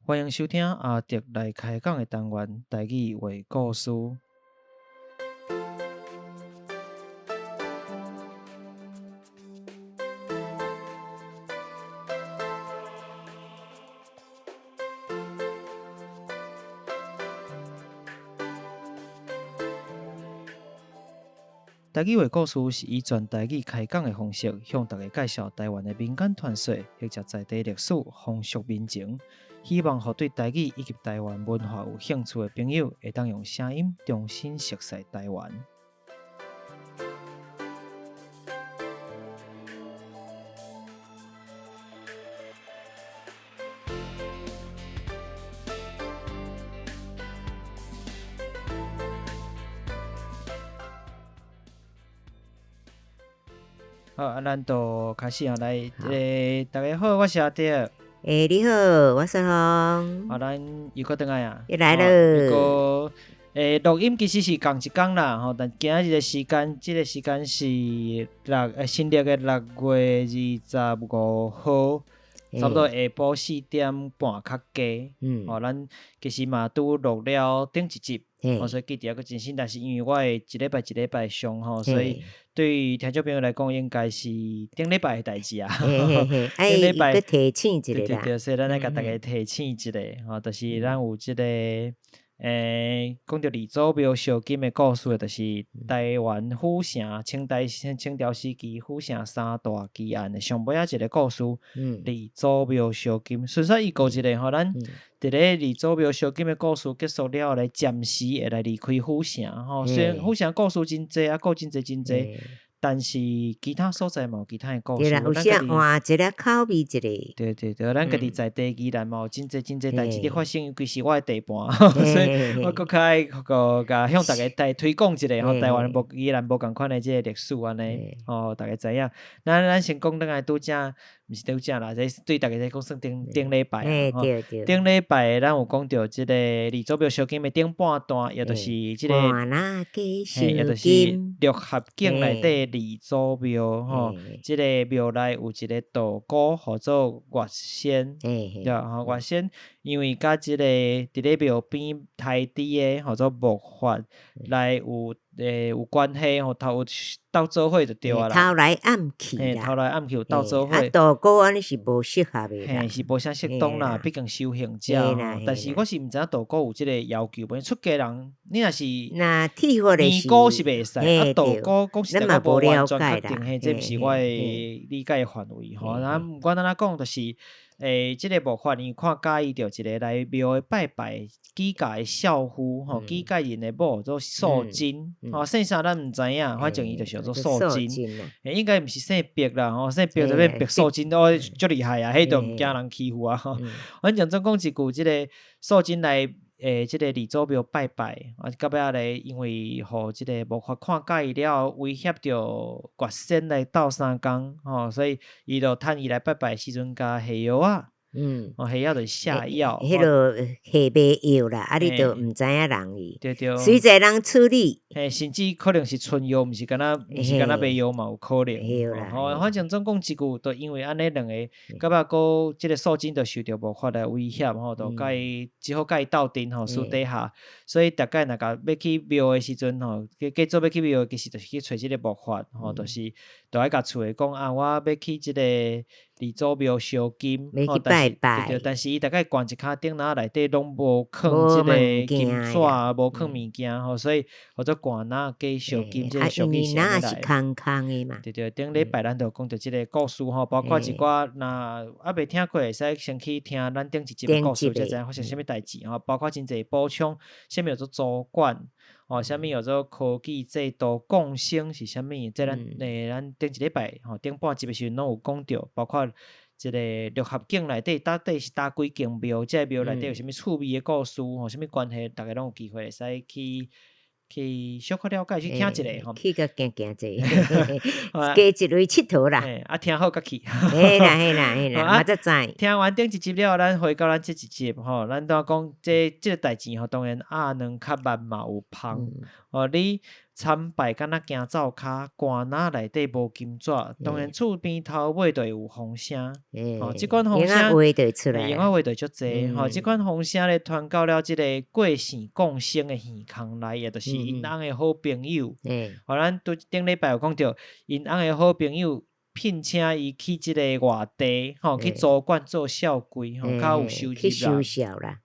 欢迎收听阿迪来开讲的单元台语话故事。台语话故事是以全台语开讲的方式，向大家介绍台湾的民间传说，或者在地历史、风俗民情。希望互对台语以及台湾文化有兴趣的朋友，会当用声音重新熟悉台湾。好，咱就开始啊！来，大家好，我是阿迪。你好，我是红。咱又搁倒来啊！又来了。又搁录音其实是共一天啦，但今日的时间，这个时间是新历的6月25号，差不多下晡4点半较加。咱其实嘛拄录了顶一集。所以记得还真新，但是因为我会一礼拜上所以对于听众朋友来讲，应该是顶礼拜的代志啊。顶礼拜提醒一下啦。对，所以咱来甲大家提醒一下，就是咱有这个讲到李祖庙烧金的故事，就是台湾府城清朝时期府城三大奇案的上尾一个故事。李祖庙烧金，顺便预告一下咱伫咧李祖庙烧金的故事结束了后，来暂时会来离开府城虽然府城故事真济啊，够真济。但是其他所在嘛有其他的故事，有些换一个口味一个。对，咱家己在地宜兰嘛有真济代志伫发生，尤其是我的地盘，所以我搁较爱甲向大家推广一下台湾宜兰无共款的这个历史安尼，大家知影。咱先讲倒来拄则，毋是拄则啦，这对大家在讲算顶礼拜顶礼拜咱有讲到即个李祖庙烧金的顶半段，也就是即个，也就是六合境内底李祖庙即个庙内有一个道姑，号做月仙。月仙因为甲即个伫咧庙边台底的号做木法来有关系头有斗做伙就对啦。偷来暗去有斗做伙。道姑安尼是无适合的啦。是无啥适当啦，毕竟修行者。但是我是毋知影道姑有即个要求无？出家人你若是剃发的尼姑是袂使，道姑讲实在我无完全确定，这毋是我的理解范围咱毋管安怎讲，就是即个木法因看介意着一个来庙的拜拜举家的少妇举家人的某做素贞姓啥咱毋知影，反正伊就是做素贞。应该毋是姓白啦姓白就变白素贞足厉害啊，迄都毋惊人欺负啊反正总讲一句，即个素贞来即个李祖庙拜拜到尾咧，因为互即个木法看介意了，威胁着月仙来斗相共所以伊就趁伊来拜拜时阵甲下药啊。下药就是下药，迄落下迷药啦，你就毋知影人伊。对，随在人处理。甚至可能是春药，毋是敢若迷药嘛有可能。反正总讲一句，都因为安尼两个，到尾个即个素贞就受到木法的威胁就只好甲伊斗阵私底下，所以大概若甲要去庙的时阵计做要去庙，其实就是去找即个木法就是就爱甲厝的讲我要去即个李祖庙烧金，要去拜拜。但是伊大概灌一骹顶哪内底拢无放即个金纸，无放物件所以或者灌哪加烧金，即个烧金是安尼来。是空的嘛。对，顶礼拜咱就讲到即个故事包括一寡若未听过，会使先去听咱顶一集的故事，才知发生啥物代志包括真济补充，啥物叫做主管啥物叫做科技制度共生是啥物？即咱顶一礼拜顶半集的时阵拢有讲到，包括一个六合境内底到底是搭几间庙，即个庙内底有啥物趣味的故事啥物关系，大家拢有机会会使去小可了解，去听一下去个行者，加一类佚佗啦。听好甲去。嘿啦，我才知。听完顶一集了，咱回到咱这一集咱都讲这个代志当然阿能较慢嘛有芳你参拜敢若行灶骹，棺仔内底无金纸，当然厝边头尾就会有风声。即款风声，话就出来，因话就足济。即款风声咧传到了即个过世共生的耳孔内，也就是因翁的好朋友。咱顶礼拜有讲到，因翁的好朋友聘请伊去即个外地，去租馆做小鬼，较有收入啦。去收小啦。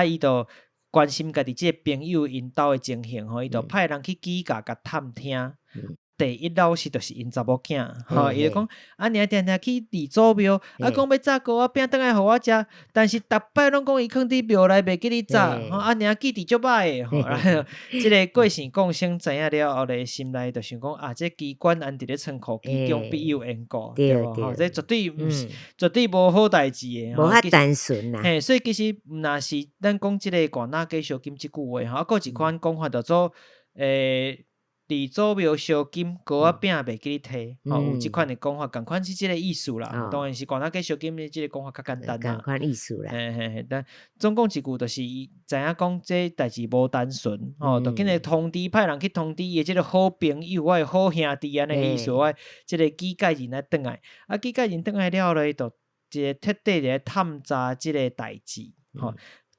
伊就关心家己即个朋友因兜的情形，伊就派人去记甲探听。第一老师就是因查某囝，伊就讲娘定定去地祖庙，讲要炸糕仔饼转来互我食，但是逐摆拢讲伊囥伫庙内袂记你炸，娘记伫足歹的。即个过世共生知影了后咧，心内就想讲这机关安伫咧仓库其中必有缘故，对无？这绝对绝对无好代志的，无遐单纯啦。所以其实若是咱讲即个棺仔给烧金即句话，还一款讲法叫做地祖庙烧金糕仔饼袂记你摕，有即款的讲法，共款是即个意思啦。当然是棺仔给烧金的即个讲法较简单啦。共款意思啦。但总讲一句，就是伊知影讲这代志无单纯，就紧来通知派人去通知伊即个好朋友，我的好兄弟安尼意思，我即个机界人来转来，机界人转来了咧，就一个彻底咧探查即个代志，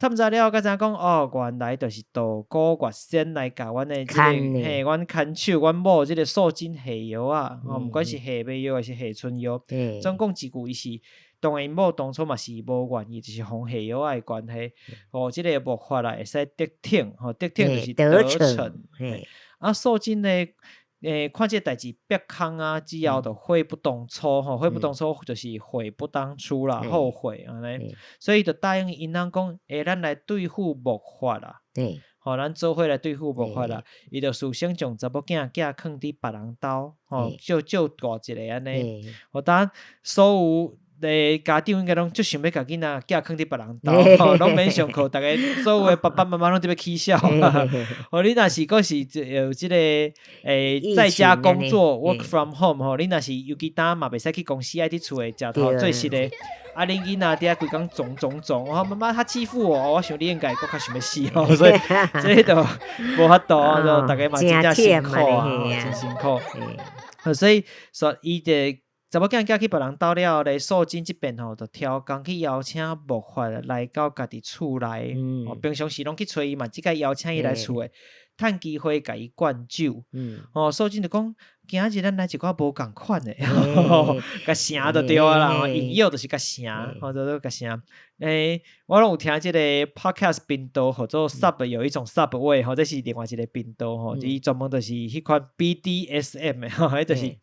探查了，才知影讲原来就是道姑月仙来甲阮的即个阮牵手，阮某即个素贞下药啊，毋管是下尾药还是下春药，总讲一句，伊是当然某当初嘛是无愿意，就是奉下药的关系，即个木法啦会使得逞，得逞就是得逞，素贞咧。看这代志别空啊，之后就悔不当初，悔不当初就是悔不当初啦，后悔安尼，所以就答应因翁讲，咱来对付木法啦，咱做伙来对付木法啦，伊就事先将查某囝寄囥伫别人兜，照顾一个安尼，当所有家长应该拢足想要甲囡仔寄囥伫别人兜，拢免上课，逐个所有的爸爸妈妈拢伫要起笑。你若是佫是有即个在家工作 work from home， 你若是尤其当嘛袂使去公司，爱伫厝诶食头做实诶。恁囡仔伫遐规工种，妈妈他欺负我想你应该佫较想要死所以这就无法度，就逐个嘛真正辛苦真辛苦。所以说伊的。查某囝寄去别人兜了咧，素贞即边就挑工去邀请木法来到家己厝内，平常时拢去找伊嘛，即个邀请伊来厝诶，趁机会甲伊灌酒。素贞就讲，今日咱来一寡无共款诶，甲声就对啦，引诱就是甲声，就甲声。我拢有听即个 podcast 频道，或者 sub 有一种 subway， 这是另外一个频道，伊专门就是迄款 BDSM 诶，迄就是。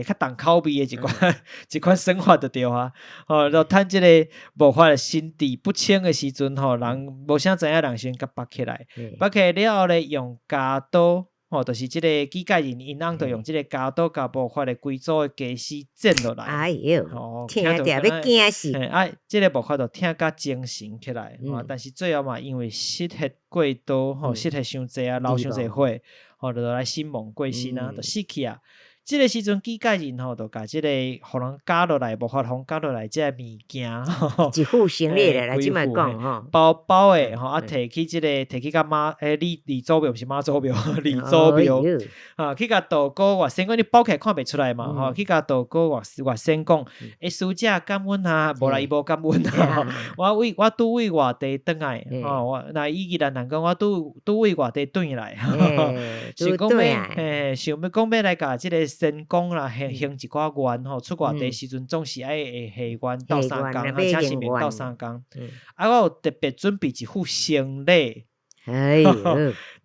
较重口味的一款生活就对啊，就趁即个无法的心地不清的时阵，人无啥知影人先甲绑起来，绑起来了后咧，用家刀，就是即个机界人因翁就用即个家刀甲无法的规组的家私剪落来。哎哟，听着要惊死！即个无法就听甲精神起来，但是最后嘛，因为失血过多，失血伤济啊，流伤济血，就来心亡过身啊，就死去啊。即个时阵，机界人就甲即个互人加落来，无法互加落来即个物件，一副行李来即摆讲包诶，摕去即个摕去甲李祖庙，毋是妈祖庙，李祖庙去甲道姑外先讲，你包起来看袂出来嘛，去甲道姑外先讲，师姐感恩啊，无啦伊无感恩啊，我拄位外地转来，那伊既然讲我拄位外地转来，想讲想要讲要来甲即个。先讲啦，行一寡愿出外地时阵，总是爱下愿斗3工，请神明斗3工。我有特别准备一副生礼。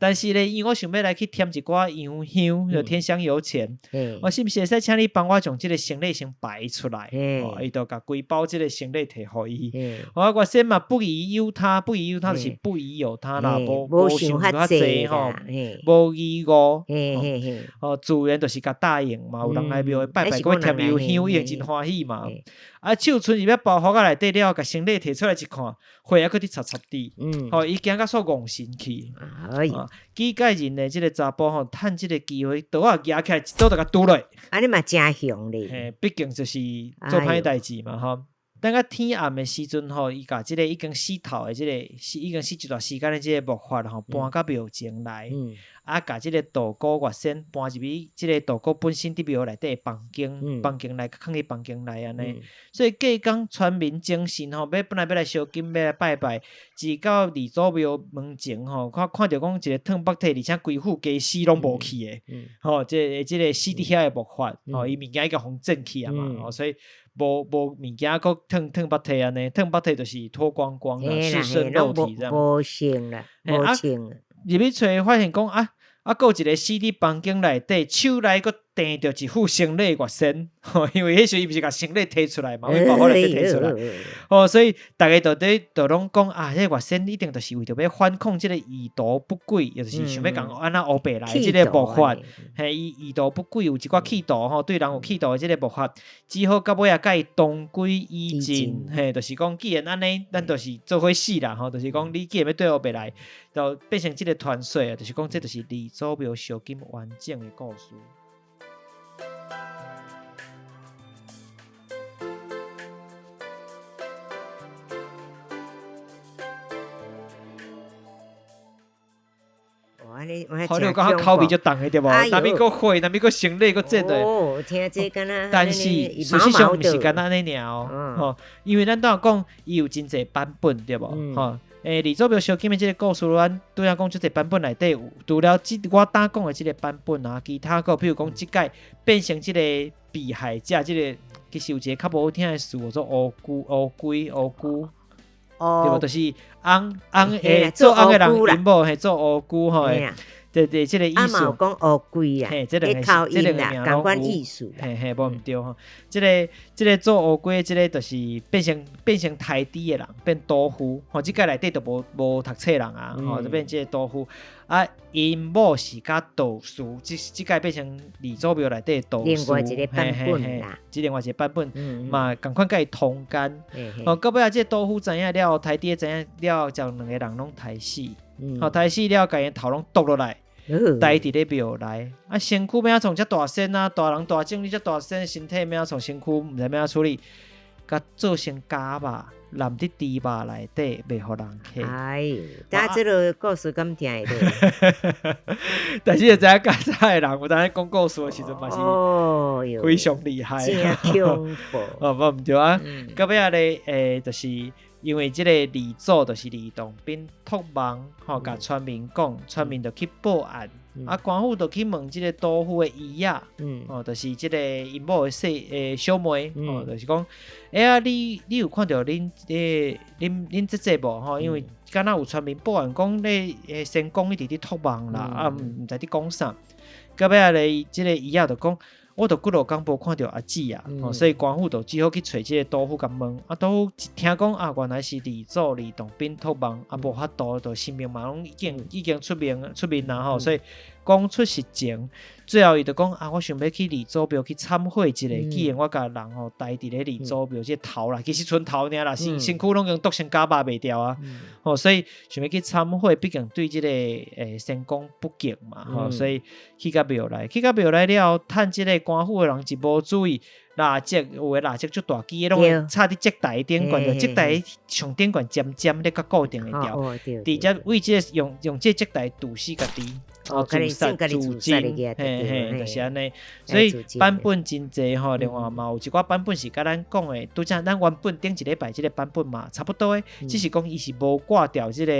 但是咧，因为我想要来去添一寡洋香，就添香油钱。我是不是会使请你帮我将这个行李先摆出来？伊就甲规包这个行李摕互伊。我先嘛不疑有他，不疑有他就是不疑有他啦，无想遐济吼，无疑误。自然就是甲答应嘛，有人来庙拜拜，过添油香，伊真欢喜嘛。手剩入要包袱内底了，甲行李摕出来一看，血还佫伫擦擦滴。伊惊甲煞戆神去。机界人的即个查甫趁即个机会，刀啊举起来，一刀就甲拄落。你嘛真凶咧！毕竟就是做歹代志嘛，等到天暗的时阵吼，伊甲即个已经死透的即个已经死一段时间的即个木法吼，搬到庙前来，甲即个稻谷月仙搬入去即个稻谷本身伫庙内底的房间，房间内放伫房间内安尼。所以隔天全民精神吼，本来要来烧金，要来拜拜，一到二祖庙门前吼，看到讲一个烫北体，而且规副家死拢无去的，吼，即个死伫遐的木法，吼，伊物件已经互震去啊嘛，吼，所以。无物件佫烫北体安尼，烫北体就是脱光光啦，赤身肉体这样。无穿啦，无穿。入去找发现讲啊，佫有一个死伫房间内底，手内佫摕着一副生理月仙，因为迄时伊毋是甲生理摕出来嘛，为包包内底摕出来，所以大家就拢讲啊，迄月仙一定就是为着要反抗即个以毒不轨，也就是想要讲安那乌白来即个木法，嘿，以毒不轨有一寡企图吼，对人有企图的即个木法，只好到尾甲伊同归于尽，嘿，就是讲既然安尼，咱就是做伙死啦，吼，就是讲你既然要对乌白来，就变成即个传说啊，就是讲这就是李祖庙烧金完整的故事。好，你有讲口味就重的对无？那边个火，那边个生理个热的。哦，听这敢若，但是事实上毋是敢若安尼尔哦，因为咱都讲伊有真侪版本对无？吼，李祖庙烧金的这个故事，咱拄仔讲即个版本内底有，除了我打讲的这个版本啊，其他个，譬如讲即届变成即个被害者，即个其实有一个较无好听的词，叫做乌龟。对无？就是翁做翁的人因某嘿做乌龟吼，对，即个意思。嘛有讲乌龟啊，这口音啦，共款意思。嘿，无毋对吼。即个做乌龟，即个就是变成台猪的人，变刀夫。吼，即个内底就无读册人啊，吼，就变即个刀夫。啊，因某是甲道士，即个变成李祖庙内底的道士。另外一个版本啦，另外一个版本嘛，共款甲伊同干。哦，到尾啊，即个刀夫知影了，台猪知影了，将两个人拢刣死。吼，刣死了，甲因头拢剁落来。待伫咧庙内，啊，身躯要创遮大身啊，大人大种，你遮大身身体要创身躯，毋知要处理，甲做成假肉，淋伫猪肉内底，袂互人吃。哎呦，但这个故事敢听会到？但是就知影假早的人，有当咧讲故事的时阵嘛是非常厉害，真恐怖。哦，无毋对啊，到尾啊咧，就是。因为即个李祖就是李洞宾托梦，吼，甲村民讲，村民就去报案，啊，官府就去问即个刀夫的姨仔，就是即个因某的小妹，就是讲，啊，你有看到恁姐无？吼，因为敢若有村民报案讲咧，先讲伊伫咧托梦啦，啊，毋知伫讲啥，到尾啊咧，即个姨仔就讲。我都几落工无看到阿姊啊，所以官府就只好去找即个刀夫甲问，啊刀夫听讲啊，原来是李祖李洞宾托梦，啊无法度，就性命嘛拢已经出面啦吼，所以讲出实情，最后伊就讲啊，我想要去李祖庙去参会一下，既然我甲人吼待伫咧李祖庙即头啦，其实剩头尔啦，身躯拢用剁成假肉袂掉啊，吼，所以想要去参会，毕竟对即个先公不敬嘛，吼，所以去到庙来了，趁即个官府的人一无注意，蜡烛有诶蜡烛足大支，拢插伫烛台顶悬，就烛台上顶悬尖咧，甲固定会掉。直接为即个用即烛台堵死家己，自尽，就是安尼。所以版本真济吼，另外嘛有一寡版本是甲咱讲诶，拄则咱原本顶一礼拜即个版本嘛差不多诶，只是讲伊是无挂掉即个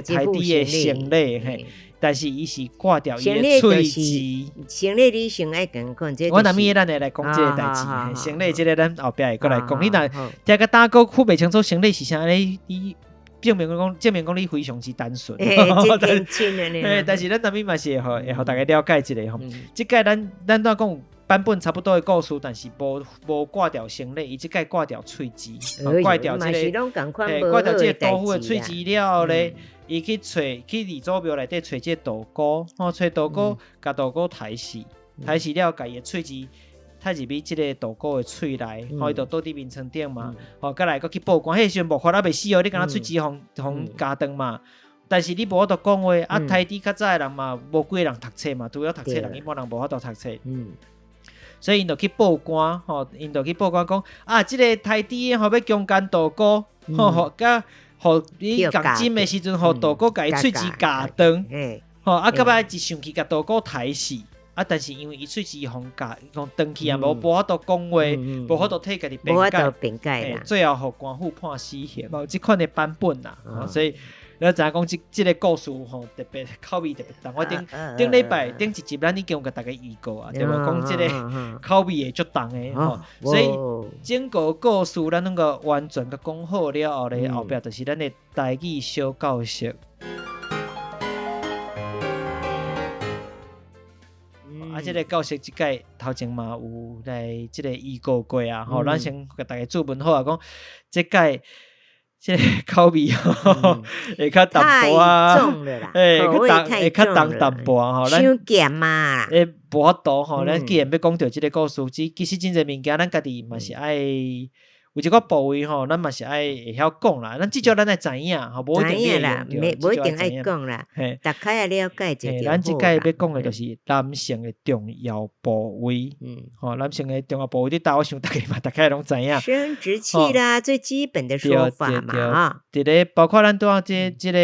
台底诶生理嘿。但是伊是挂掉伊的喙齿，生理你先爱讲，我那咪咱来讲这个代志，生理这个咱后壁会过来讲。你若听个大哥分袂清楚生理是啥咧，你证明讲你非常之单纯，但是咱那咪嘛是会互大家了解一下吼。即个咱都讲版本差不多的故事，但是无挂掉生理，伊即个挂掉喙齿，挂掉这个挂掉这个豆腐的喙齿了咧。伊去李祖庙内底找这稻菇，找稻菇，甲稻菇刣死了，甲伊的喙齿刣入去即个稻菇的喙内，伊就倒伫面床顶嘛，再来去报官，迄时阵木法还袂死哦，你敢若喙齿互加断嘛。但是你无法度讲话，啊，台底较早的人嘛，无几个人读册嘛，除了读册人，一般人无法度读册。所以因就去报官吼，因就去报官讲啊，即个台猪吼要强奸道姑，吼甲互你共金的时阵，互道姑甲伊喙齿夹断，吼啊，到尾一上去甲道姑刣死。啊！但是因为伊喙齿互夹，互断去啊，无法度讲话，无法度替家己辩解，最后互官府判死刑，无即款的版本啦。所以你知影讲即个故事吼特别口味特别重。我顶礼拜顶一集咱已经有甲大家预告啊，对无？讲即个口味会足重的吼，所以整个故事咱能够完全甲讲好了后咧，后壁就是咱的台语小教室。即个教室即届头前嘛有来即个预告过啊，吼，咱先甲大家注文好啊，讲即届即个口味会较淡薄啊，会较重淡薄吼，咱伤咸嘛，无法度吼，咱既然要讲到即个故事，其实真侪物件咱家己嘛是爱。有一个部位吼，咱嘛是爱会晓讲啦，咱至少咱会知影，吼，无一定啦，无一定爱讲啦，大概了解就咱即届要讲的就是男性的重要部位，吼，男性的重要部位，我想大家拢知影，生殖器啦，最基本的说法嘛，伫咧包括咱拄仔即个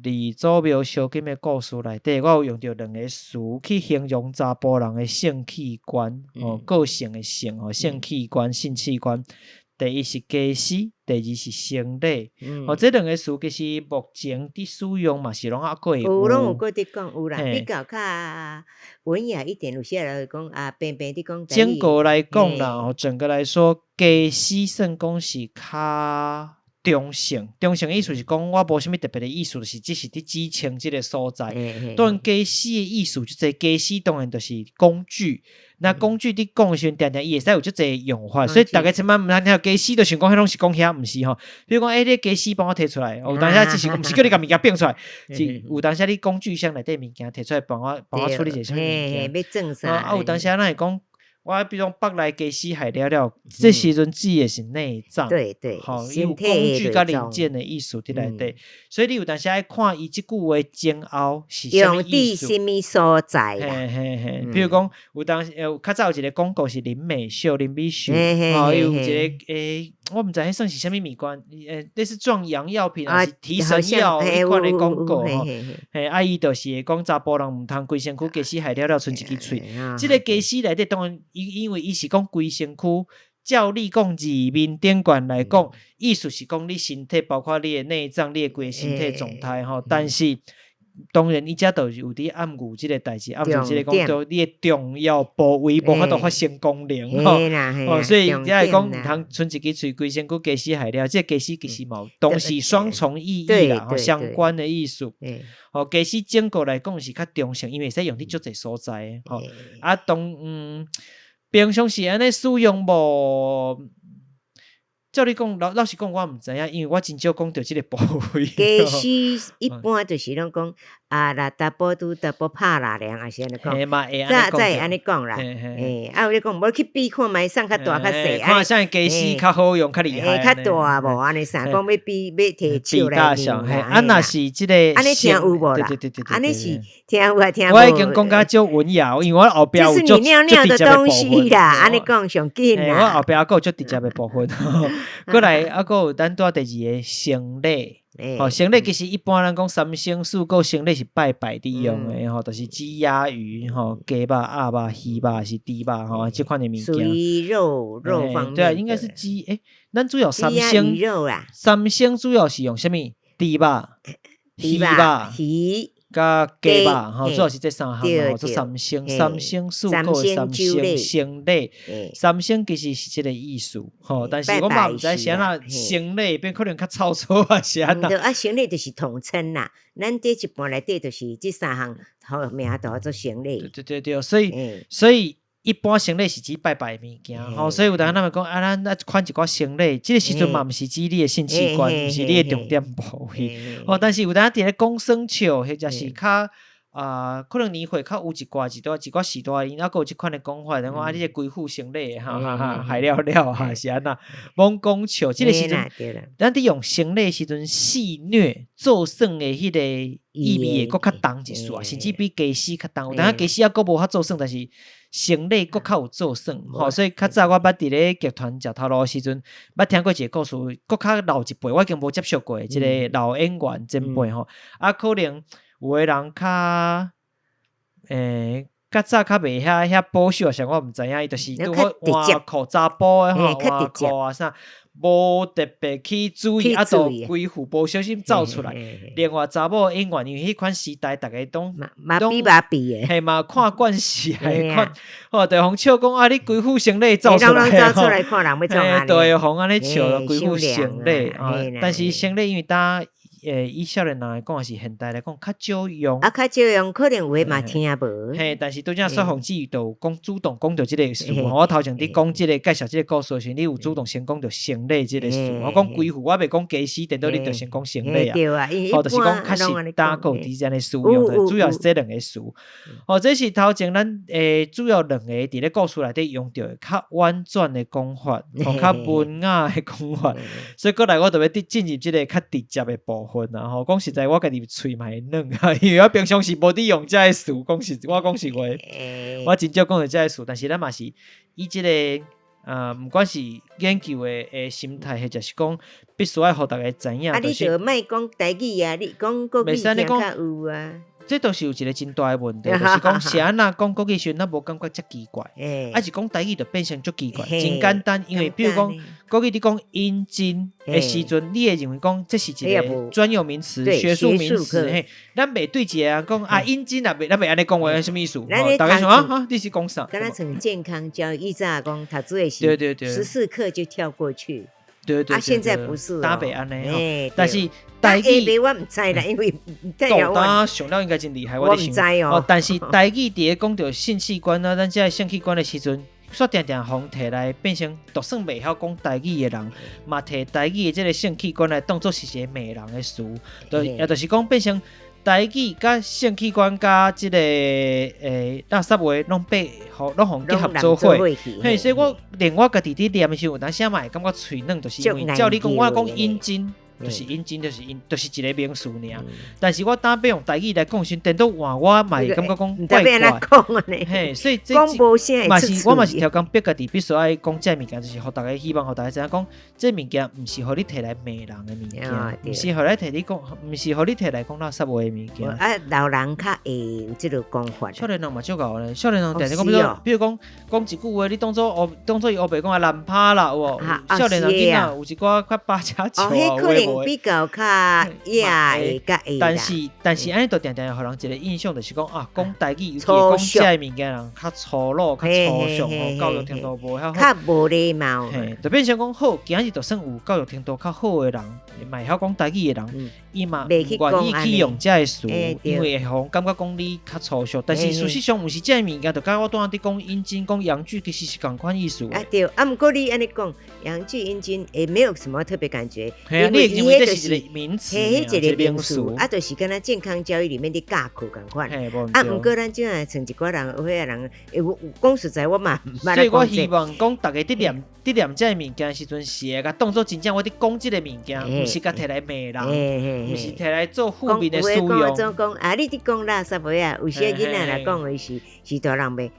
李祖庙烧金的故事内底，我有用到两个词去形容查甫人的性器官，个性的性，性器官、性器官。第一是家私，第二是生理。这两个词其实目前伫使用嘛是拢还佫会有。拢有佫伫讲有啦，比较文雅一点，有些人讲啊，平伫讲。整个来讲啦，整个来说，家私算讲是较中性。中性意思是讲，我无啥物特别的意思，就是只是伫指称即个所在。当然，家私的意思就即家私，当然就是工具。那工具伫讲的时阵，常常伊会使有即个用法，所以大家千万毋通听家私就想讲，迄拢是讲遐，毋是吼。比如讲，你家私帮我摕出来，有当下只是毋是叫你甲物件变出来，是有当下你工具箱内底物件摕出来帮我处理一下啥物件。要种啥？有当下咱会讲。我比如讲北来家私害了，这时阵指的是内脏，对，好，有工具甲零件的意思伫内底，所以你有当时爱看伊即句话前后是啥物意思，用伫什么所在啦？比如讲有当时较早有一个广告是林美秀、林美秀，有一个我毋知迄算是啥物物件，类似壮阳药品还是提神药迄款的广告吼，伊就是会讲查甫人毋通规身躯家私害了，剩一支喙，即个家私内底当然。因为伊是讲规身躯，照你讲字面典管来讲，意思是讲你身体包括你的内脏、你的规身体状态吼。但是当然，伊遮就有伫暗喻即个代志，暗喻即个讲到你的重要部位无法度发生功能吼。所以只系讲毋通剩一支喙规身躯家私害了，即个家私其实冇都是双重意义啦，相关的意思。家私整个来讲是较中性，因为会使用伫足侪所在吼。平常时安尼使用无？照你讲，老实讲，我毋知影，因为我真少讲到即个部位。家私一般就是拢讲啊，啦达波拄达波拍啦凉，还是安尼讲。再安尼讲啦，有咧讲，无去比看觅送较大较细，看啥家私较好用，较厉害。较大无安尼啥，讲要比要摕手来量。啊，若是即个，安尼听有无啦？对，安尼是听有啊，听无。我已经讲甲足文雅，因为我后壁有就是你尿尿的东西啦，安尼讲上紧啦。我后壁还有足直接的部分。过来，还有咱拄第二个生理，生理其实一般人讲三生四果，生理是拜伫用的就是鸡鸭鱼鸡肉、鸭肉、鱼肉是猪肉这款的物件。属于肉方面。对啊，应该是鸡咱主要三生三生主要是用什么？猪肉、鱼肉、鱼。甲鸡肉主要是这三项做三生四果三生生理，三生其实是这个意思但是我嘛毋知是安怎生理变可能较臭臭啊是安怎。生理就是统称啦，咱这一般内底就是这三项名叫做生理。对，所以。一般生理是指拜的物件所以有当咱们讲咱款一寡生理，这个时阵嘛毋是指你的性器官，毋是你的重点部位但是有当伫咧讲生笑，或者是较可能年岁较有一寡时代因还有即款的讲法，然后你这鬼父成礼哈哈哈，害了哈是安那，罔讲笑，即个时阵，咱伫用成礼时阵戏谑做耍的迄个意味会佫较重一丝甚至比家诗较重，有当家诗佫无较做耍，但是成礼佫较有做耍，所以较早我捌伫咧剧团食头路的时阵，捌听过一个故事，佫较老一辈，我已经无接触过即个老演员前辈吼，可能。有的人较早较袂遐保守，像我毋知影，伊就是拄好换裤查甫的吼，换裤啊啥，无特别去注意，就规副无小心走出来。另外查某演员，因为迄款时代，逐个都麻痹的，嘿嘛看惯势，看对方笑讲你规副成礼走出来，走出来看人要创安尼，对方安尼笑规副成礼但是成礼因为以少年人来讲，是现代来讲较少用，较少用，可能有诶嘛听无。嘿，但是拄则说洪志宇就讲主动讲到即个事，我头前伫讲即个介绍即个故事时，你有主动先讲到成礼即个事，我讲规副，我袂讲家诗，等到你就先讲成礼啊。对啊，就是讲较实打个伫遮个使用的，主要是这两个词。这是头前咱主要两个伫咧故事内底用到较婉转的讲法，较文雅的讲法，所以过来我特别进入即个较直接的部分。然后讲实在，我家己喙嘛会软，因为我平常时无伫用遮个词，我讲实话，我真少讲到遮个词，但是咱嘛是以即个毋管是研究的心态，或者是讲必须要互大家知影。你就莫讲台语啊，你讲国语听较有啊。这都是有一个真大的问题，就是讲是安那讲国语时，咱无感觉遮奇怪，是讲台语就变成足奇怪，真简单。因为比如讲国语你讲阴茎的时阵，你会认为讲这是一个专有名词、学术名词，嘿，咱袂对一个人讲阴茎咱袂安尼讲话，什么意思？大家想你是讲啥？敢若像健康教育早讲读书的时候，14课就跳过去。对，现在不是打北安尼，但是台语我唔知啦，因为他上了应该真厉害，我唔知哦。但是台语伫咧讲到性器官啊，咱这性器官的时阵，煞定定互摕来变成，就算袂晓讲台语的人，嘛摕台语的这个性器官来当作是一个骂人的词，也就是讲变成。台语甲性器官甲即个垃圾话拢互结合做伙，嘿，所以我连我家己伫念的时候，有当时嘛会感觉喙软，就是因为照你讲，我讲阴茎。就是阴茎，就是一个名词尔。但是我打要用台语来讲时，等到换我嘛会感觉讲怪怪。嘿，所以这嘛是我嘛是调讲逼家己必须爱讲这物件，就是互大家希望互大家知影讲，这物件毋是互你摕来骂人的物件，毋是互你摕你讲，毋是互你摕来讲垃圾话的物件。老人较会有即个讲法。少年人嘛少搞咧，少年人定定讲，比如讲一句话，你当作伊黑白讲烂趴啦，有少年人囡仔有一寡较巴车笑比较较野的甲会啦，但是安尼就定定互人一个印象，就是讲讲台语尤其讲遮物件人较粗鲁、较粗俗，教育程度无遐好，较无礼貌。就变成讲好，今日就算有教育程度较好的人，嘛会晓讲台语的人，伊嘛毋愿意去用遮个词，因为会互感觉讲你较粗俗。但是事实上毋是遮物件，就甲我当下伫讲阴茎、讲阳具，其实是同款意思。对，毋过你安尼讲阳具、阴茎，也没有什么特别感觉，因为这是一个名词，一个名词，就是跟咱健康教育里面的教课同款。毋过咱即下像一寡人，有遐人，讲实在，我嘛，所以我希望讲，大家伫念这物件时阵，是会甲当作真正我伫讲即个物件，毋是甲摕来骂人，毋是摕来做负面的使用。讲你伫讲垃圾话啊，有些囡仔来讲的是大人袂，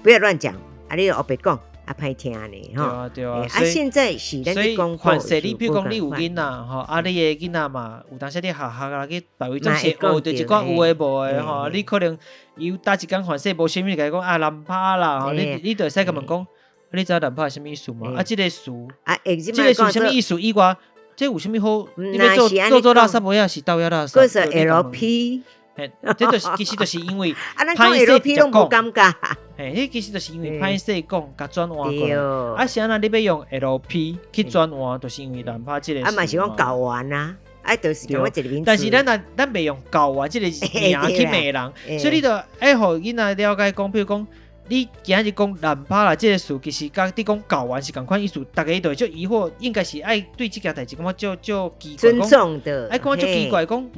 不要乱讲，你黑白讲。歹听呢，对啊，现在是咱去讲反正你比如讲你有囡仔你的囡仔嘛，有当时你下啦去别位总是学着一寡有诶无诶你可能有搭一工反正无啥物甲伊讲烂趴啦你就会使甲问讲，你知道烂趴是啥物意思吗？这个词啥物意思以外，这有啥物好？你要做垃圾话也是倒也垃圾。嗰是 LP。这就是其实就是因为歹势讲无感觉，迄其实就是因为歹势讲甲转换过来，是安那你要用 LP 去转换，就是因为烂趴这个。嘛是讲教完啊，就是讲我一个名词。但是咱袂用教完这个名去骂人，所以你就爱互囡仔了解讲，比如讲你今日讲烂趴啦，这个词其实甲你讲教完是同款意思，大家就疑惑，应该是爱对这件代志感觉就奇怪，尊重的，爱讲就奇怪讲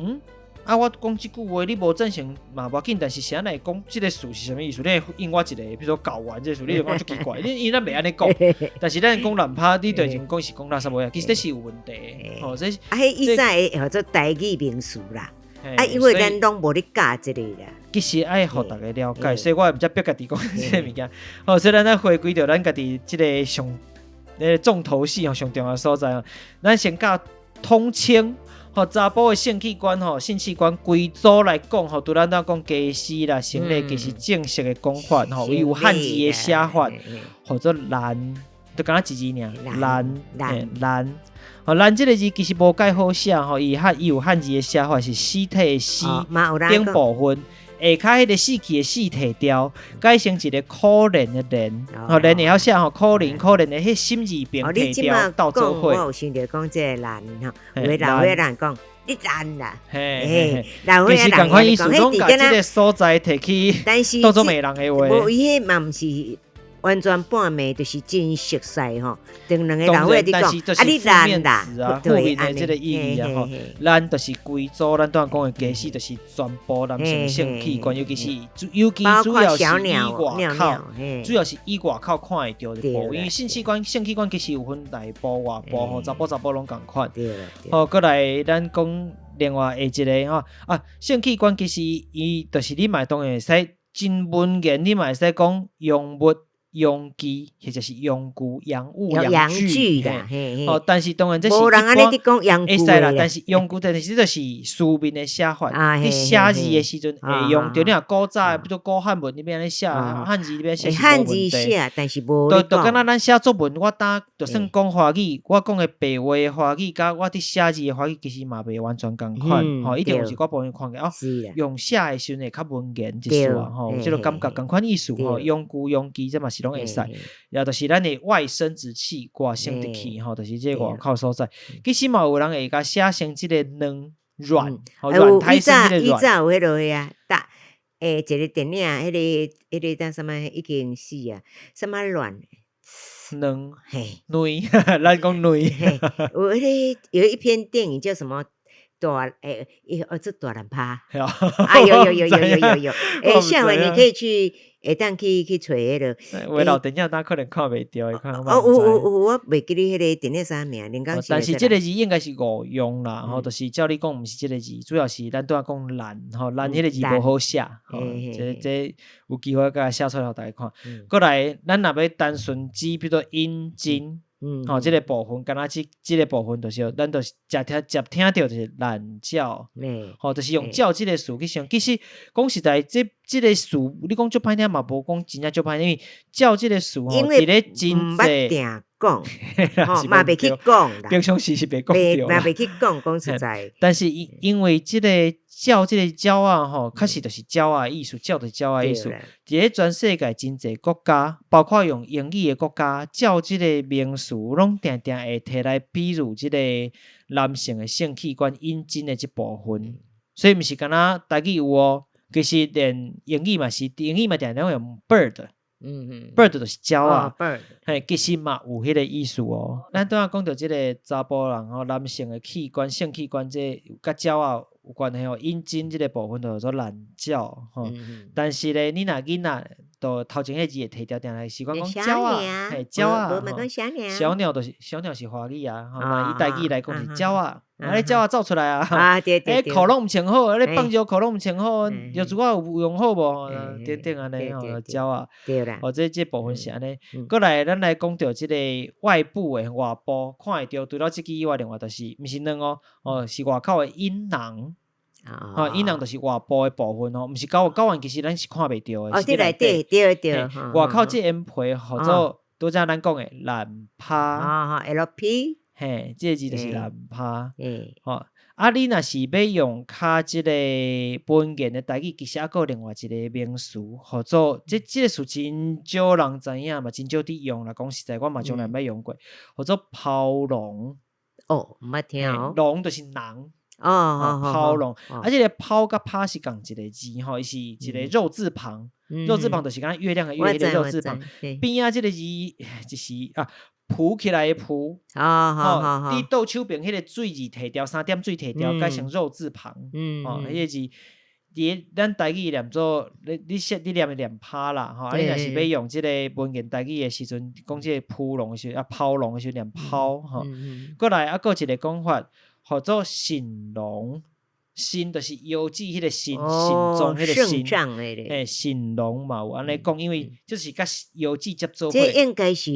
啊，我讲即句话你无赞成嘛无要紧，但是谁来讲即个事是啥物意思？你应我一个，比如说搞完这个事，你就讲足奇怪，因为咱袂安尼讲，但是咱讲乱拍，你对前讲是讲垃圾话，其实这是有问题的。吼，这迄意思会叫做台语名词啦。因为咱拢无咧教即个啦。其实爱互大家了解，所以我毋则逼家己讲即个物件。吼，所以咱来回归到咱家己即个上重头戏吼，上重要的所在吼，咱先教通称。吼，查甫的性器官吼，性器官规组来讲吼，对咱讲家私啦、生理，其实正式的讲法吼，有汉字的写法，或者男，就敢若一字尔，男。吼，男这个字其实无介好写吼，伊有汉字的写法是尸体的尸，顶部分。下骹迄个死去的死摕掉，改成一个可怜的怜，吼怜会晓写吼，可怜的迄心字边摕掉到做伙。我有想着讲这个男吼，有的老岁人讲你男啦，老岁人讲，迄伫敢若即个所在摕去当做骂人的话。无伊迄嘛毋是完全半暝，就是真熟悉吼。等两个老岁仔你讲，你男啦，负面的这个意义啊吼，咱就是规组，咱当讲的家私，就是全部男性性器官，尤其主要是以外口看会到的部位，因为性器官其实有分内部、外部吼，查甫拢共款。好，过来咱讲另外下一个吼性器官其实伊就是你嘛当然会使真文言，你嘛会使讲用物。用具或者是用具、养物、养具啦，哦，但是当然这是无人安尼伫讲养具啦，但是用具但是就是书面的写法，你写字的时阵会用到。你若古早，比如古汉文那边咧写，汉字那边写是无问题。汉字写，但是无。就敢若咱写作文，我就算讲华语，我讲的白话的华语，甲我伫写字的华语，其实嘛袂完全共款，吼，一定有一寡部分看起哦，用写的时阵会较文言一丝啊，吼，即个感觉共款意思吼，用具这嘛是。拢会使，也就是咱的外生殖器外生殖器吼，就是这外口所在。其实嘛有人会甲写成即个卵胎生迄个卵。以前有迄落去啊，一个电影，迄个叫什么已经死啊，什么卵？卵，咱讲卵。有一篇电影叫什么？这大人趴有，下回你可以去当去找迄个。我老电影可能看袂到，我袂记得迄个电影啥名，但是这个字应该是误用啦，吼，就是照你讲，毋是这个字，主要是咱拄仔讲懒，吼，懒迄个字无好写，吼，这有机会甲写出来互大家看。过来，咱若要单纯指，比如说阴茎。吼，这个部分，敢若这个部分，就是咱就是接听到就是懒觉，吼，就是用觉这个词去想。其实讲实在，这个词，你讲足歹听嘛，无讲真正足歹，因为觉这个词吼，伫咧真济。讲，嘛袂去讲啦，平常时是袂讲嘛袂去讲实在。但是因为这个鸟这个鸟啊，吼，确实就是鸟啊意思，鸟就是鸟啊意思。伫咧全世界真济国家，包括用英语的国家，鸟这个名词拢定定会摕来比喻这个男性的性器官阴茎的这部分。所以毋是敢若台语有哦，其实连英语嘛是，英语嘛定定用 bird。bird 就是鸟啊，嘿，其实嘛有迄个意思哦。咱拄仔讲到即个查甫人吼，男性的器官、性器官这甲鸟啊有关系哦，阴茎即个部分就叫做懒觉吼。但是咧，你若囡仔，都头前迄字会摕掉定来，习惯讲鸟啊，嘿，鸟啊，小鸟就是小鸟是华语啊，吼，那以台语来讲是鸟啊。你鸟啊走出来啊！裤拢毋穿好，你放尿裤拢毋穿好，尿珠啊有用好无？等安尼吼，鸟啊，或者这部分是安尼。过来，咱来讲到即个外部的外部，看会到除了即个以外，另外就是毋是卵哦，是外口的阴囊。阴囊就是外部的部分哦，毋是睾丸，其实咱是看袂到的。对对，外口这阴皮或者拄则咱讲的卵泡。LP。嘿，这个字就是卵泡。吼，你若是要用较即个文言的台语，其实还有另外一个名词，或者这个词真少人知影嘛，真少伫用啦。讲实在，我嘛从来没用过，或者抛笼。毋捌听哦。笼就是囊。抛笼，这个抛甲拍是共一个字吼，伊是一个肉字旁，肉字旁就是敢若月亮的月迄个肉字旁。边啊，这个字就是浮起来的浮，伫倒手边迄个水字提掉3点水提掉，改成肉字旁，迄个字。咱台语念做你念趴啦，你若是要用即个文言台语的时阵，讲即个扑龙的时候，抛龙的时候念抛，过来还有一个讲法，叫做神龙，神就是邮寄迄个神，神宗迄个神，神龙嘛有安尼讲，因为就是甲邮寄接做伙。这应该是。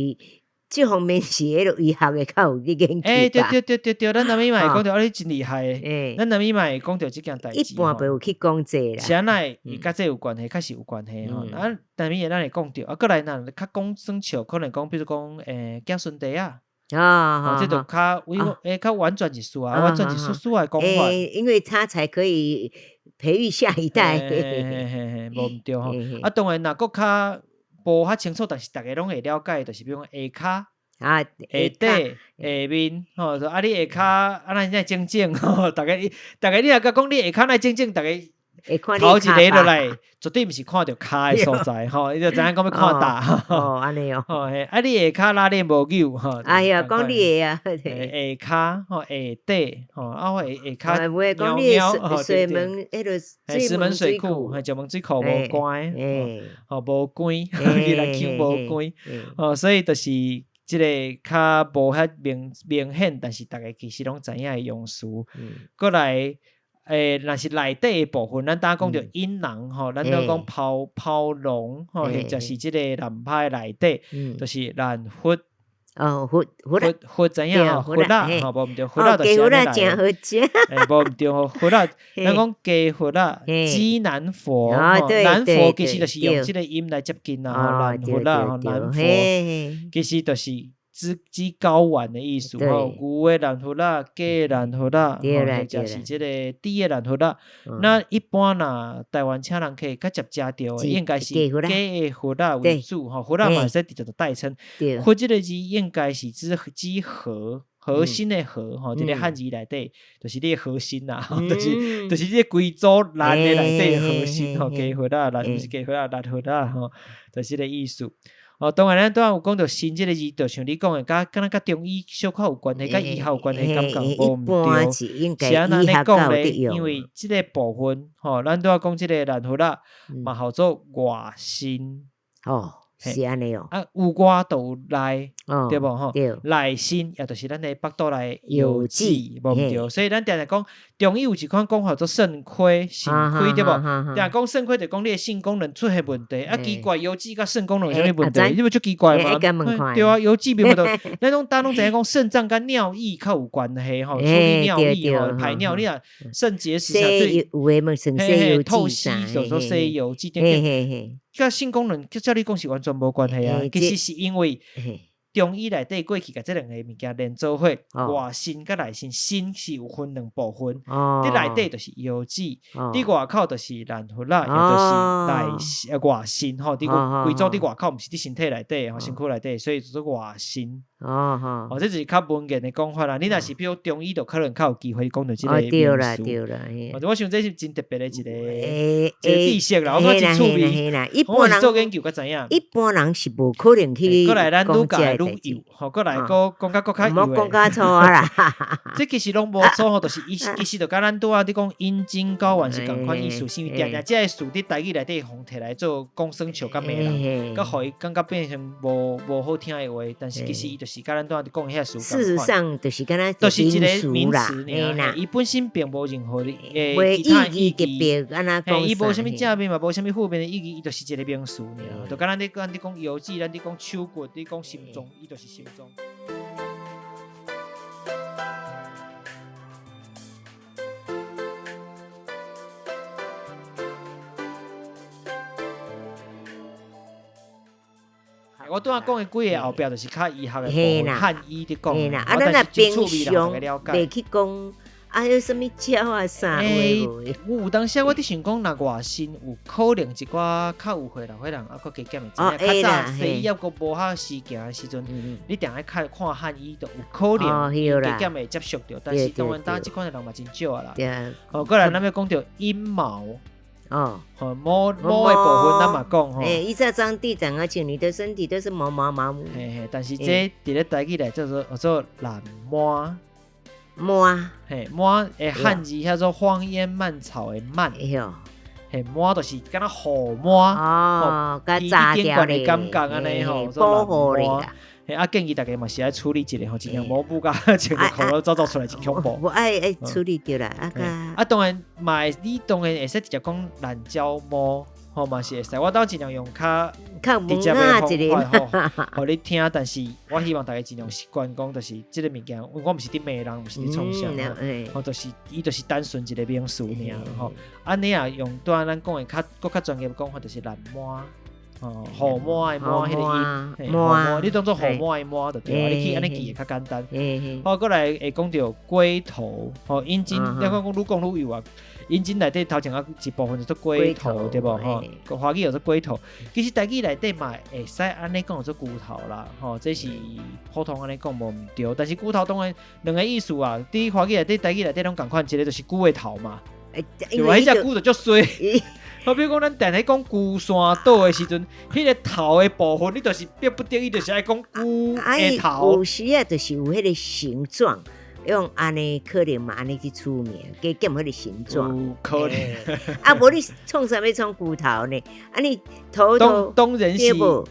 这方面是迄个医学的较有去研究吧。对，咱南美嘛会讲到，你真厉害的。咱南美嘛会讲到这件代志。一般袂有去讲这啦。是安奈，伊甲这有关系，确实有关系吼。南美咱会讲到，过来咱较讲算笑，可能讲，比如讲，脚顺地啊。这就较婉转一丝啊，婉转一丝的讲法。因为他才可以培育下一代。无毋对吼。当然若佫较。无较清楚，但是大家拢会了解，就是比如讲下骹、下底、下面，你下骹安怎整整吼？大家你若甲讲你下骹哪整整，大家头一个落来，绝对毋是看到骹的所在吼，你就知影讲要看大。安尼哦。你下骹拉链无扭吼。哎呀，讲你的啊。下骹下底我下骹。袂讲你的水门迄个石门水库，石门水库无关，无关，伊来抽无关，所以就是即个较无遐明显，但是大家其实拢知影的用词。过来。若是内底的部分，咱当讲着阴囊吼，咱当讲抛龙吼，或者是即个男派内底，就是咱腹。腹怎样？腹啦，无毋对，腹啦就是安尼来。无毋对，腹啦，咱讲鸡腹啦，鸡南佛，南佛其实就是用即个音来接近啦，南腹啦，南佛其实就是。指睾丸的意思吼，牛的南腹啦，鸡的南腹啦，或者是即个猪的南腹啦。那一般啦，台湾请人客较接食到的，应该是鸡的腹啦为主吼，腹啦嘛是直接就代称。腹即个字应该是指核心的核吼，即个汉字内底就是你的核心啦，就是你规组烂的内底核心吼，鸡腹啦，不是鸡腹啦，南腹啦吼，就是个意思。当然咱有讲到神这个字，就像你讲的，敢若甲中医小可有关系，甲医学有关系，感觉无毋对。是安尼讲咧，因为即个部分，咱都要讲即个南腹啦，嘛叫做外心。是安尼哦。有外就有内，对无吼？内心也就是咱的腹肚内有子，无毋对。所以咱定定讲，中医有一款讲法做肾亏，对无？定讲肾亏就讲你的性功能出现问题，奇怪有子甲肾功能有啥物问题？你不就奇怪吗？对啊，有子并无得，咱拢大拢知影讲肾脏甲尿液较有关系吼，处理尿液吼，排尿，你若肾结石啥对，透析就说西有子点。甲性功能，照你讲是完全无关系啊！其实是因为中医内底过去甲这两个物件连做伙，外心甲内心，心是有分两部分，你内底就是腰子，你外口就是南腹啦，也就是外心吼，你规组伫外口，毋是伫身体内底吼，身躯内底，所以就是外心。这就是较文言的讲法啦。你若是比如中医，就可能较有机会讲到即个名词。对啦。我想这是真特别的一个知识啦，我觉真趣味。我是做研究较知影。一般人是无可能去。过来咱愈教愈有，过来讲较较有。莫讲较错啦。这其实拢无错吼，就是其实就甲咱拄仔伫讲阴茎睾丸是共款意思，因为定定这个词伫台语内底互摕来做讲耍笑甲骂人，甲互伊感觉变成无好听的话，但是其实伊就是甲咱拄仔伫讲遐词。事实上，就是敢若就是一个名词尔，伊本身并无任何的其他意义，伊无啥物正面嘛，无啥物负面的意义，伊就是一个名词尔。就甲咱伫讲腰子，咱伫讲手骨，伫讲心脏，伊就是心脏。我拄仔讲的几个后壁就是较医学的部分，汉医伫讲，咱若平常袂去讲，有啥物鸟啊啥有当时我伫想讲，若外心有可能一寡较有岁数的人，佫加减的，较早西医抑佫无遐时行的时阵，你定爱看汉医，就有可能加减会接触到，但是当然即款的人嘛真少啦。过来咱要讲到阴毛。毛的部分咱嘛讲一再张地长啊，像你的身体都是毛毛毛。但是这伫咧台语内叫做懒毛。毛的汉字叫做荒烟蔓草的蔓。毛就是敢若护毛甲炸掉的感觉安尼保护你啦。建议大家嘛是爱处理一下尽量无不甲穿个裤头走出来真恐怖。我爱处理掉啦。当然嘛，你当然会使直接讲懒胶毛，嘛是会使。我倒尽量用较直接的方法，互你听。但是我希望大家尽量习惯讲，就是这个物件，我毋是伫骂人，毋是伫创啥，就是伊就是单纯一个名词尔。安尼啊，用咱讲的较专业的讲法，就是懒毛。护毛的毛，迄个音，护毛，你当做护毛的毛就对啊。你去安尼记会较简单。过来会讲到龟头，阴茎，你讲愈讲愈有啊。阴茎内底头前一部分就做龟头，对无？华语叫做龟头。其实台语内底嘛会使安尼讲做骨头啦。这是普通安尼讲无毋对，但是骨头当然两个意思啊。伫华语内底、台语内底拢共款，一个就是骨的头嘛。对啊，迄只骨就足衰。比如讲，咱定喺讲龟山岛的时阵，迄个头的部分，你就是逼不得已，就是爱讲龟的头。有时啊，就是有迄个形状，用安尼可能嘛，安尼去出名，加减迄个形状。有可能。无你创啥物创骨头呢？你头当然是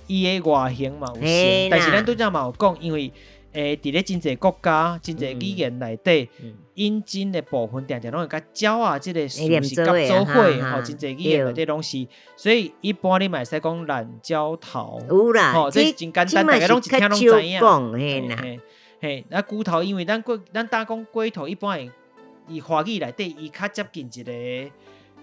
伊的外形嘛有像，但是咱拄则嘛有讲，因为伫咧真侪国家、真侪语言内底。阴茎的部分常常拢会甲鸟啊，这个属是甲做伙，真侪语言内底拢是，所以一般你嘛会使讲懒鸟头，有啦，这是真简单，大家拢一听拢知影。那骨头，因为咱打讲龟头，一般会以华语内底伊较接近一个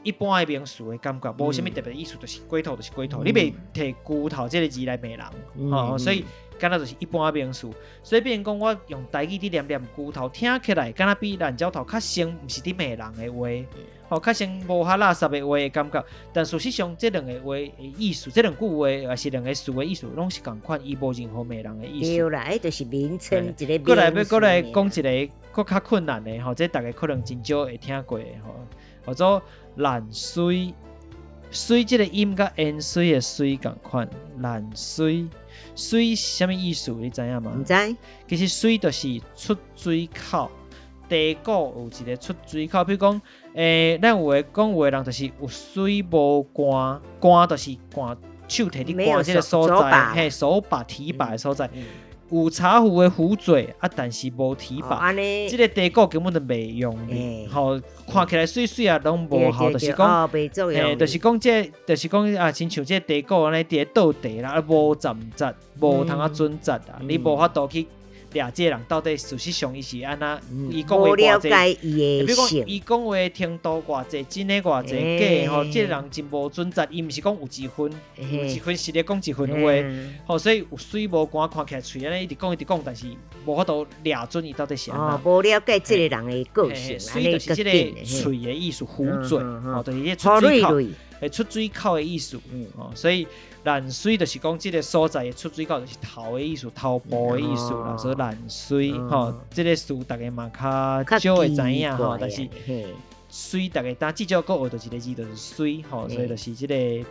一般的名词的感觉，无啥物特别意思，就是龟头就是龟头，你袂摕骨头这个字来骂人，所以。敢若就是一般名词，所以变成讲我用台语伫念骨头，听起来敢若比懒鸟头较像，毋是伫骂人的话，较像无遐垃圾的话的感觉。但事实上，这两个话的意思，这两句话也是两个词的意思，拢是共款，伊无任何骂人的意思。对啦，就是名称一个名词。过来讲一个更较困难的这大家可能真少会听过的叫做懒水。水这个音甲盐水的水共款，懒水。水是啥物意思？你知影吗？唔知。其实水就是出水口，地沟有一个出水口。比如讲，咱有诶讲话人就是有水无汗，汗就是汗手摕伫汗这个所在，手把提把的所在。有茶壶的壶嘴但是无提把，这个地沟根本就袂用的，看起来水水啊，拢无效，就是讲，就是讲就是讲亲像这地沟安尼伫咧倒地啦，无站扎，无通准扎你无法度去掠这个人到底事实上伊是安那，伊讲话了解伊的性，伊讲话的程度偌济，真的偌济假，这个人真无准则，伊毋是讲有一分，有一分是咧讲一分话，所以有水无汗，看起来嘴安尼一直讲，但是无法度掠准伊到底是安那。无了解这个人的个性，水就是这个嘴的意思，壶嘴，就是这出水口，出水口的意思，所以。懒水就是讲这个所在的出水口就是头的意思，头部的意思啦，所以懒水这个词大家嘛较少会知影但是水大家当至少还学到一个字就是水所以就是这个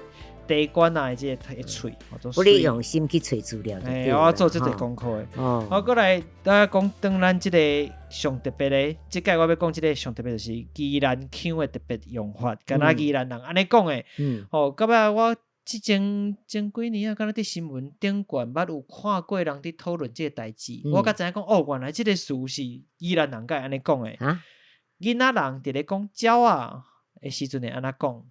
地管啊这个喙不你用心去找资料我做这个功课的过来大家讲当咱这个上特别的这届我要讲这个上特别就是宜兰腔的特别用法敢若宜兰人安尼讲的到尾我前几年敢若伫新闻顶悬捌有看过人伫讨论这个代志，我才知影讲原来这个词是宜兰人安尼讲的。囡仔人伫咧讲鸟啊的时阵会安怎讲？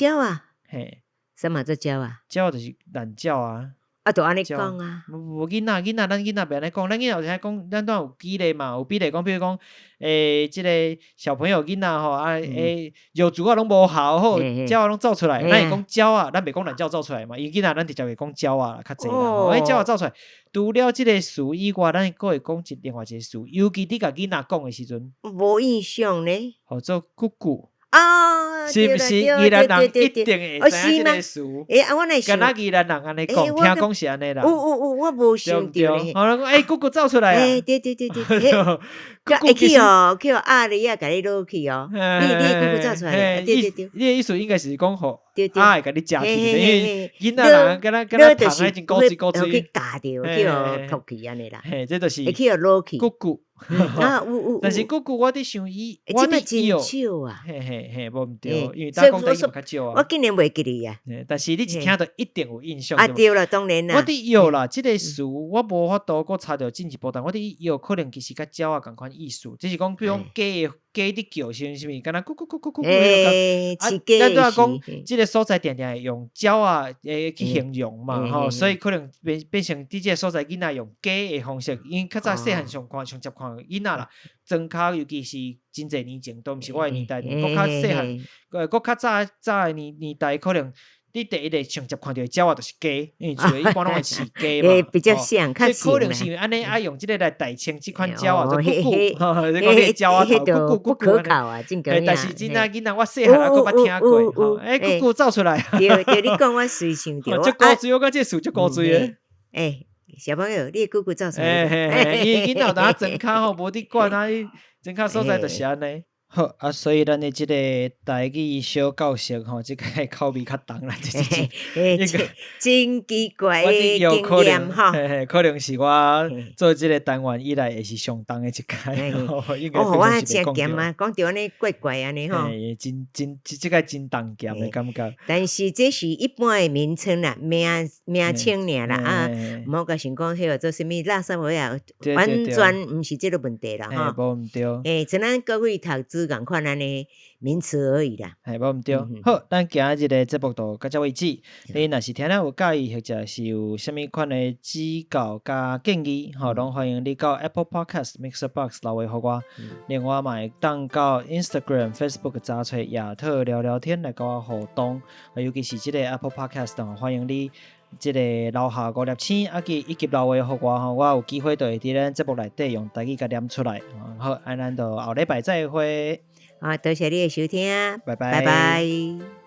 鸟啊？嘿，什么做鸟啊？鸟就是懒鸟啊。就安尼讲啊，无囡仔，咱囡仔袂安尼讲，咱囡仔有听讲，咱当有举例嘛，有比例讲，比如讲，即个小朋友囡仔幼稚啊拢无效好，鸟啊拢走出来，咱会讲鸟啊，咱袂讲懒鸟走出来嘛，伊囡仔咱直接会讲鸟啊较济啦，鸟啊走出来，除了即个词以外，咱佫会讲另外一个词，尤其你甲囡仔讲的时阵，无印象呢，叫做咕咕。是毋是？宜兰人一定会知影即个词。我若想，敢若宜兰人安尼讲，听讲是安尼啦。有，我无想着呢。我讲姑姑走出来啊！对，会去哦，去阿里啊，甲你落去哦。你姑姑走出来，对。你的意思应该是讲吼，会甲你食去，因为囡仔人敢若糖啊，真古锥。去夹着，去哦，托去安尼啦。嘿，这就是会去哦，落去。姑姑。有。但是姑姑，我伫想伊，我伫真少啊。嘿，无毋对，因为大讲台语嘛较少啊。我竟然袂记哩啊。但是你一听到一定有印象。对啦，当然啦。我伫摇啦，即个词我无法度搁查着进一步，但我伫摇可能其实甲鸟仔共款意思，只是讲比如讲鸡伫叫是毋是，敢若咕咕咕咕咕咕。是鸡。咱拄仔讲，即个所在定定会用鸟仔去形容嘛，吼，所以可能变成伫即个所在囡仔用鸡的方式，因为较早细汉上接看囡仔啦，庄脚尤其是真侪年前，都毋是我的年代，搁较细汉，搁较早的年代可能。你第一个上接看到的鸟仔就是鸡，因为厝一般拢会饲鸡嘛，比较像，较可能是因为安尼爱用即个来代称即款鸟仔，就咕咕，你讲迄鸟仔头咕咕咕咕，不可靠啊，真个。但是真仔囡仔我细汉还佫捌听过，咕咕走出来。对，你讲我随想着。足古锥，我感觉词足古锥诶。小朋友，你咕咕走出来。伊囡仔当庄脚吼，无伫管啊，庄脚所在就是安尼。好啊，所以咱的即个台语小教室吼，即个口味较重啦，真奇怪的经验吼。可能是我做即个单元以来也是上重的一届。我真咸啊，讲着安尼怪怪安尼吼。真即个真重咸的感觉。但是这是一般的名称啦，名称尔啦啊，莫甲想讲迄个做啥物垃圾话啊，完全毋是即个问题啦吼。无毋对。像咱各位读书共款安尼名词而已啦。无毋对。好，咱今日的节目到遮为止。你若是听了有介意，或者是有啥物款的指教甲建议，拢欢迎你到 Apple Podcast、Mixer Box 留言互我。另外嘛会当到 Instagram、Facebook 查找亚特聊聊天来甲我互动。尤其是即个 Apple Podcast，欢迎你即个留下5粒星，以及留言互我，我有机会就会伫咱节目内底用台语甲念出来。好，咱就后礼拜再会。多谢你的收听，拜拜。拜拜。